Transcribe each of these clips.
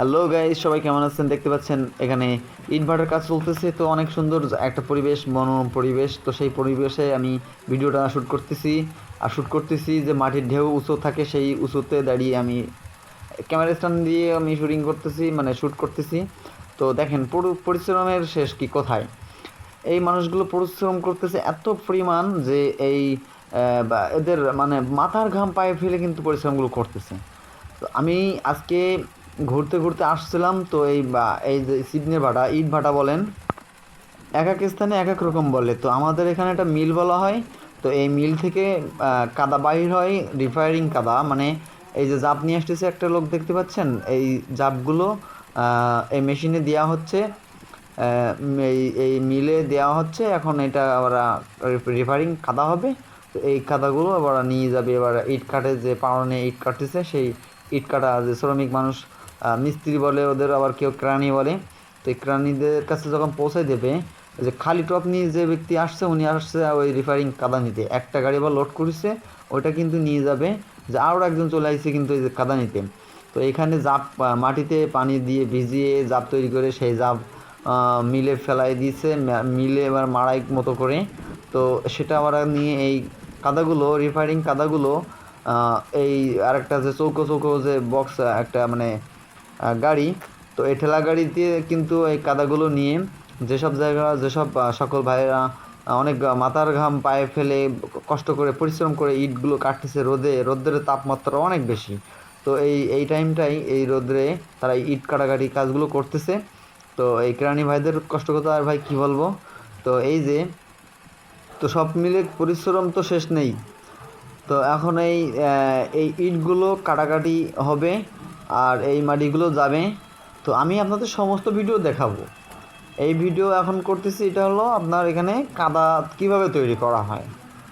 Hello guys, সবাই কেমন আছেন? দেখতে পাচ্ছেন এখানে ইটভাটার কাজ চলতেছে। তো অনেক সুন্দর একটা পরিবেশ, মনোরম পরিবেশ। তো সেই পরিবেশে আমি ভিডিওটা শ্যুট করতেছি যে মাটির ঢেউ উঁচু থাকে, সেই উঁচুতে দাঁড়িয়ে আমি ক্যামেরা স্ট্যান্ড দিয়ে আমি শুটিং করতেছি, মানে শ্যুট করতেছি। তো দেখেন পরিশ্রমের শেষ কি কোথায়। এই মানুষগুলো পরিশ্রম করতেছে এত পরিমাণ যে এই বা এদের মানে মাথার ঘাম পায়ে ফেলে কিন্তু পরিশ্রমগুলো করতেছে। তো আমি আজকে ঘুরতে ঘুরতে আসছিলাম। তো এই যে সিডনির ভাটা, ইট ভাটা বলেন, এক এক স্থানে এক এক রকম বলে। তো আমাদের এখানে একটা মিল বলা হয়। তো এই মিল থেকে কাদা বাহির হয়, রিফায়ারিং কাদা, মানে এই যে জাপ নিয়ে আসতেছে একটা লোক, দেখতে পাচ্ছেন এই জাপগুলো এই মেশিনে দেওয়া হচ্ছে, এই মিলে দেওয়া হচ্ছে। এখন এটা আবার রিফারিং কাদা হবে। তো এই কাদাগুলো আবার নিয়ে যাবে এবার ইট কাটে, যে পাওনে ইট কাটতেছে সেই ইট কাটা যে শ্রমিক মানুষ, মিস্ত্রি বলে ওদের, আবার কেউ ক্রানি বলে। তো এই ক্রানিদের কাছে যখন পৌঁছে দেবে, যে খালি টপ নিয়ে যে ব্যক্তি আসছে, উনি আসছে ওই রিফারিং কাদা নিতে, একটা গাড়ি বা লোড করেছে, ওইটা কিন্তু নিয়ে যাবে। যে আরও একজন চলে আসছে কিন্তু এই যে কাদা নিতে। তো এখানে জাপ মাটিতে পানি দিয়ে ভিজিয়ে জাপ তৈরি করে সেই জাপ মিলে ফেলাই দিয়েছে, মিলে এবার মাড়াই মতো করে। তো সেটা আবার নিয়ে এই কাদাগুলো, রিফাইনিং কাদাগুলো, এই আরেকটা যে চৌকো চৌকো যে বক্স, একটা মানে গাড়ি, তো এই ঠেলা গাড়ি দিয়ে কিন্তু এই কাদাগুলো নিয়ে যেসব জায়গা, যেসব সকল ভাইয়েরা অনেক মাথার ঘাম পায়ে ফেলে কষ্ট করে পরিশ্রম করে ইটগুলো কাটতেছে রোদে, রোদের তাপমাত্রা অনেক বেশি। তো এই টাইমটাই এই রোদ্রে তারা ইট কাটাকাটি কাজগুলো করতেছে। তো এই কেরানি ভাইদের কষ্ট কথা আর ভাই কী বলবো। তো এই যে, তো সব মিলে পরিশ্রম তো শেষ নেই। তো এখন এই ইটগুলো কাটাকাটি হবে আর এই মাটিগুলো যাবে। তো আমি আপনাদের সমস্ত ভিডিও দেখাবো। এই ভিডিও এখন করতেছি, এটা হলো আপনার এখানে কাদা কিভাবে তৈরি করা হয়।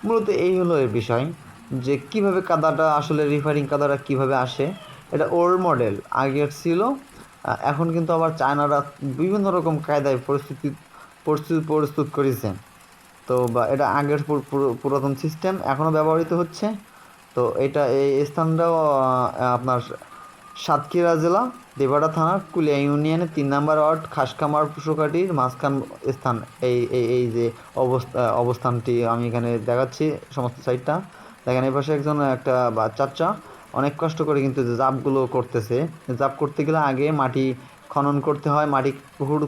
মূলত এই হলো এর বিষয়, যে কিভাবে কাদাটা আসলে রিফাইনিং কাদাটা কিভাবে আসে। এটা ওল্ড মডেল, আগের ছিল। এখন কিন্তু আবার চায়নারা বিভিন্ন রকম কায়দায় প্রস্তুত করেছে। তো বা এটা আগের পুরাতন সিস্টেম এখনও ব্যবহৃত হচ্ছে। তো এটা এই স্থানটাও আপনার সাতক্ষীরা জেলা, দেবাড়া থানার কুলিয়া ইউনিয়নের 3 নম্বর ওয়ার্ড, খাসকামার পুষকাঠির মাঝখান স্থান। এই যে অবস্থানটি আমি এখানে দেখাচ্ছি সমস্ত সাইডটা। দেখেন এই পাশে একজন একটা চাচা অনেক কষ্ট করে কিন্তু যে জাপগুলো করতেছে। জাপ করতে গেলে আগে মাটি খনন করতে হয়, মাটি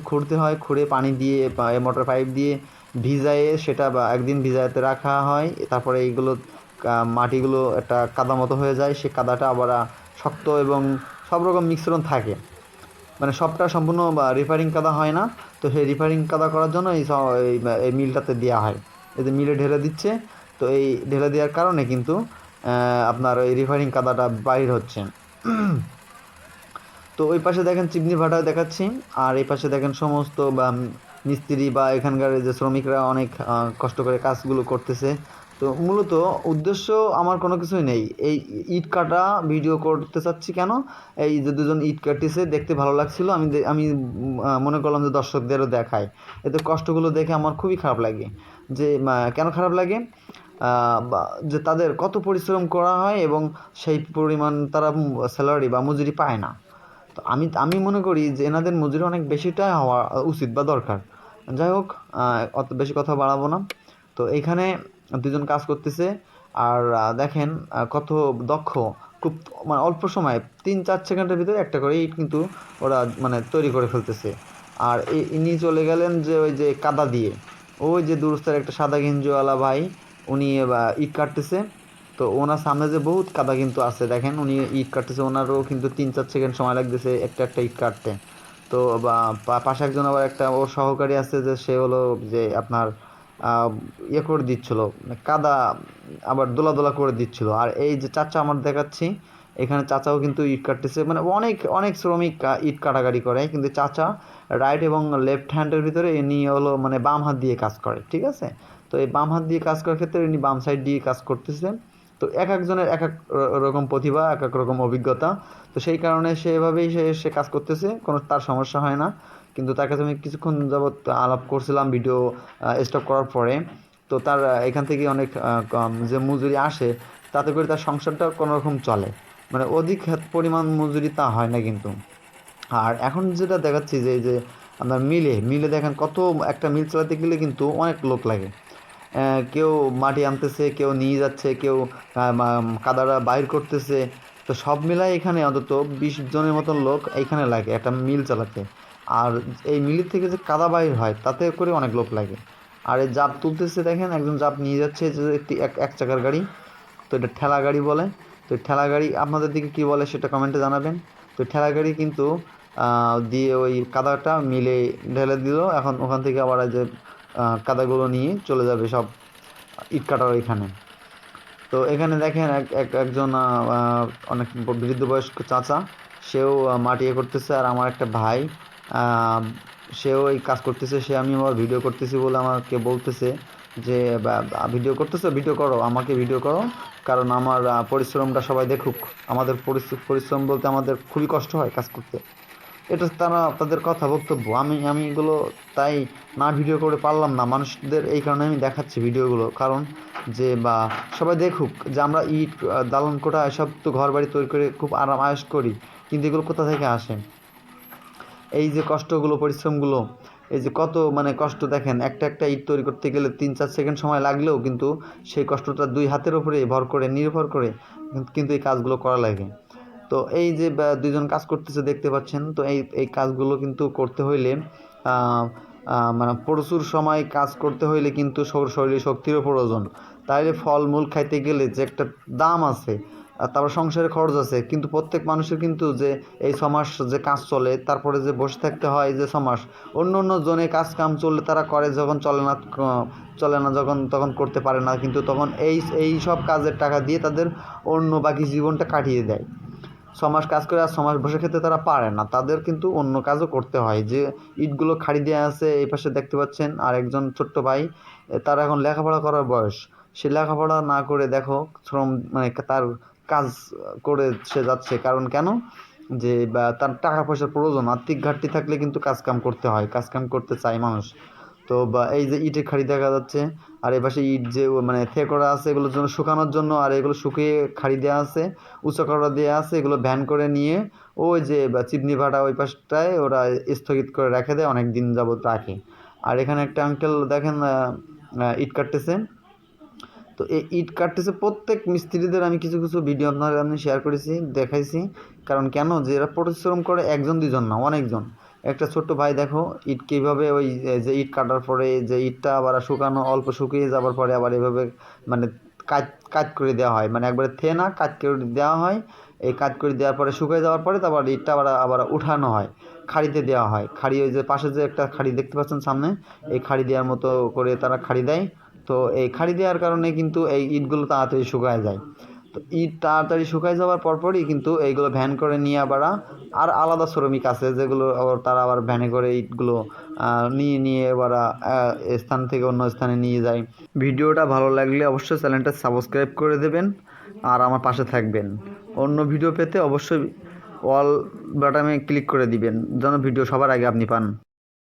খুঁড়তে হয়, খুঁড়ে পানি দিয়ে মোটর পাইপ দিয়ে ভিজায়ে সেটা একদিন ভিজাতে রাখা হয়। তারপরে এইগুলো মাটিগুলো একটা কাদা মতো হয়ে যায়। সে কাদাটা আবার শক্ত এবং সব রকম মিশ্রণ থাকে, মানে সবটা সম্পূর্ণ রিফারিং কাদা হয় না। তো সেই রিফারিং কাদা করার জন্য এই মিলটাতে দেওয়া হয়, এই যে মিলে ঢেলে দিচ্ছে। তো এই ঢেলে দেওয়ার কারণে কিন্তু আপনার ওই রিফারিং কাদাটা বাইর হচ্ছে। তো ওই পাশে দেখেন চিমনি ভাটা দেখাচ্ছি, আর এই পাশে দেখেন সমস্ত মিস্ত্রি বা এখানকার যে শ্রমিকরা অনেক কষ্ট করে কাজগুলো করতেছে। তো মূলত উদ্দেশ্য আমার কোনো কিছুই নেই, এই ইট কাটা ভিডিও করতে চাচ্ছি কেন, এই যে দুজন ইট কাটতেছে দেখতে ভালো লাগছিল, আমি মনে করলাম যে দর্শকদেরও দেখায়। এতে কষ্টগুলো দেখে আমার খুবই খারাপ লাগে। যে কেন খারাপ লাগে, যে তাদের কত পরিশ্রম করা হয় এবং সেই পরিমাণ তারা স্যালারি বা মজুরি পায় না। তো আমি মনে করি যে এনাদের মজুরি অনেক বেশিটাই হওয়া উচিত বা দরকার। যাই হোক, অত বেশি কথা বাড়াবো না। তো এইখানে দুজন কাজ করতেছে, আর দেখেন কত দক্ষ, খুব মানে অল্প সময়ে 3-4 সেকেন্ডের ভিতরে একটা করে ইট কিন্তু ওরা মানে তৈরি করে ফেলতেছে। আর ইনি চলে গেলেন যে ওই যে কাদা দিয়ে, ওই যে দূরস্থার একটা সাদা গেঞ্জিওয়ালা ভাই, উনি ইট কাটতেছে। তো ওনার সামনে যে বহুত কাদা কিন্তু আছে, দেখেন উনি ইট কাটতেছে, ওনারও কিন্তু 3-4 সেকেন্ড সময় লাগতেছে একটা একটা ইট কাটতে। তো পাশে একজন আবার একটা ওর সহকারী আছে, যে সে হলো যে আপনার ইয়ে করে দিচ্ছিলো, মানে কাদা আবার দোলা দোলা করে দিচ্ছিল। আর এই যে চাচা আমার দেখাচ্ছি, এখানে চাচাও কিন্তু ইট কাটতেছে, মানে অনেক অনেক শ্রমিক ইট কাটাকাটি করে, কিন্তু চাচা রাইট এবং লেফট হ্যান্ডের ভিতরে ইনি হলো মানে বাম হাত দিয়ে কাজ করে, ঠিক আছে। তো এই বাম হাত দিয়ে কাজ করার ক্ষেত্রে ইনি বাম সাইড দিয়ে কাজ করতেছে। তো এক একজনের এক এক রকম প্রতিভা, এক এক রকম অভিজ্ঞতা। তো সেই কারণে সে এভাবেই সে কাজ করতেছে, কোনো তার সমস্যা হয় না। কিন্তু তার কাছে আমি কিছুক্ষণ যাবৎ আলাপ করছিলাম ভিডিও স্টপ করার পরে। তো তার এখান থেকে অনেক কম যে মজুরি আসে, তাতে করে তার সংসারটা কোনো রকম চলে, মানে অধিক পরিমাণ মজুরি তা হয় না কিন্তু। আর এখন যেটা দেখাচ্ছি যে এই যে আপনার মিলে দেখেন কত, একটা মিল চালাতে গেলে কিন্তু অনেক লোক লাগে। কেউ মাটি আনতেছে, কেউ নিয়ে যাচ্ছে, কেউ কাদাটা বাইর করতেছে। তো সব মিলাই এখানে অন্তত 20 জনের মতন লোক এইখানে লাগে একটা মিল চালাতে। আর এই মিলের থেকে যে কাদা বাইর হয় তাতে করে অনেক লোক লাগে। আর এই জাপ তুলতেছে দেখেন, একজন জাপ নিয়ে যাচ্ছে, যে একটি এক চাকার গাড়ি, তো এটা ঠেলা গাড়ি বলে। তো ঠেলা গাড়ি আপনাদের দিকে কী বলে সেটা কমেন্টে জানাবেন। তো ঠেলা গাড়ি কিন্তু দিয়ে ওই কাদাটা মিলে ঢেলে দিল, এখন ওখান থেকে আবার যে কাদাগুলো নিয়ে চলে যাবে সব ইট কাটার ওইখানে। তো এখানে দেখেন একজন অনেক বৃদ্ধ বয়স্ক চাচা, সেও মাটি করতেছে। আর আমার একটা ভাই, সেও এই কাজ করতেছে। আমি আবার ভিডিও করতেছি বলে আমাকে বলতেছে যে ভিডিও করতেছো, ভিডিও করো, আমাকে ভিডিও করো, কারণ আমার পরিশ্রমটা সবাই দেখুক। আমাদের পরিশ্রম বলতে আমাদের খুবই কষ্ট হয় কাজ করতে। এটা তাদের কথা বক্তব্য। আমি এগুলো তাই না ভিডিও করে পারলাম না, মানুষদের এই কারণে আমি দেখাচ্ছি ভিডিওগুলো, কারণ যে সবাই দেখুক যে আমরা ইট, দালান কোঠা এসব তো ঘর বাড়ি তৈরি করে খুব আরাম আয়েশ করি, কিন্তু এগুলো কোথা থেকে আসে? এই যে কষ্টগুলো, পরিশ্রমগুলো, এই যে কত কষ্ট দেখেন, একটা ইট তৈরি করতে গেলে 3-4 সেকেন্ড সময় লাগলেও কিন্তু সেই কষ্টটা 2 হাতের উপরে নির্ভর করে কিন্তু এই কাজগুলো করা লাগে। তো এই যে 2জন কাজ করতেছে দেখতে পাচ্ছেন। তো এই কাজগুলো কিন্তু করতে হইলে প্রচুর সময় কাজ করতে হইলে কিন্তু শরীরে শক্তিরও প্রয়োজন। তাইলে ফলমূল খাইতে গেলে যে একটা দাম আছে, আর তারপর সংসারে খরচ আছে, কিন্তু প্রত্যেক মানুষের কিন্তু যে এই 6 মাস যে কাজ চলে, তারপরে যে বসে থাকতে হয় যে 6 মাস, অন্য জনে কাজ কাম চললে তারা করে, যখন চলে না যখন, তখন করতে পারে না, কিন্তু তখন এই সব কাজের টাকা দিয়ে তাদের অন্য বাকি জীবনটা কাটিয়ে দেয়। 6 মাস কাজ করে আর 6 মাস বসে খেতে তারা পারে না, তাদের কিন্তু অন্য কাজও করতে হয়। যে ইটগুলো খাড়ি দেওয়া আছে এই পাশে দেখতে পাচ্ছেন, আর একজন ছোট্ট ভাই, তার এখন লেখাপড়া করার বয়স, সে লেখাপড়া না করে দেখো শ্রম তার কাজ করে সে যাচ্ছে। কারণ কেন? যে তার টাকা পয়সার প্রয়োজন, আর্থিক ঘাটতি থাকলে কিন্তু কাজকাম করতে হয়, কাজকাম করতে চায় মানুষ। তো এই যে ইটের খাড়ি দেখা যাচ্ছে, আর এই পাশে ইট যে থে করা আছে এগুলোর জন্য, শুকানোর জন্য, আর এগুলো শুকিয়ে খাড়ি দেওয়া আছে, উঁচা করা দেওয়া আছে, এগুলো ভ্যান করে নিয়ে ওই যে চিমনি ভাটা ওই পাশটায় ওরা স্থগিত করে রেখে দেয়, অনেক দিন যাবত রাখে। আর এখানে একটা আঙ্কেল দেখেন ইট কাটতেছে। তো এই ইট কাটতেছে প্রত্যেক মিস্ত্রিদের আমি কিছু ভিডিও আমি শেয়ার করেছি, দেখাইছি। কারণ কেন? যে এরা পরিশ্রম করে 1-2 জন না, অনেকজন। একটা ছোট্ট ভাই দেখো ইট কীভাবে ওই যে ইট কাটার পরে যে ইটটা আবার শুকানো, অল্প শুকিয়ে যাবার পরে আবার এভাবে মানে কাজ কাজ করে দেওয়া হয়, একবারে না, কাজ করে দেওয়া হয়। এই কাজ করে দেওয়ার পরে শুকিয়ে যাওয়ার পরে তারপর ইটটা আবার উঠানো হয়, খাড়িতে দেওয়া হয়। খাড়ি ওই যে পাশে যে একটা খাড়ি দেখতে পাচ্ছেন সামনে, এই খাড়ি দেওয়ার মতো করে তারা খাড়ি দেয়। তো এই খাড়ি দেওয়ার কারণে কিন্তু এই ইটগুলো তাড়াতাড়ি শুকায় যায়। তো ইট তাড়াতাড়ি শুকায় যাওয়ার পরপরই কিন্তু এইগুলো ভ্যান করে নিয়ে আর আলাদা শ্রমিক আছে যেগুলো তারা আবার ভ্যানে করে ইটগুলো নিয়ে ওরা স্থান থেকে অন্য স্থানে নিয়ে যায়। ভিডিওটা ভালো লাগলে অবশ্যই চ্যানেলটা সাবস্ক্রাইব করে দেবেন আর আমার পাশে থাকবেন। অন্য ভিডিও পেতে অবশ্যই অল বাটনে ক্লিক করে দিবেন, যেন ভিডিও সবার আগে আপনি পান।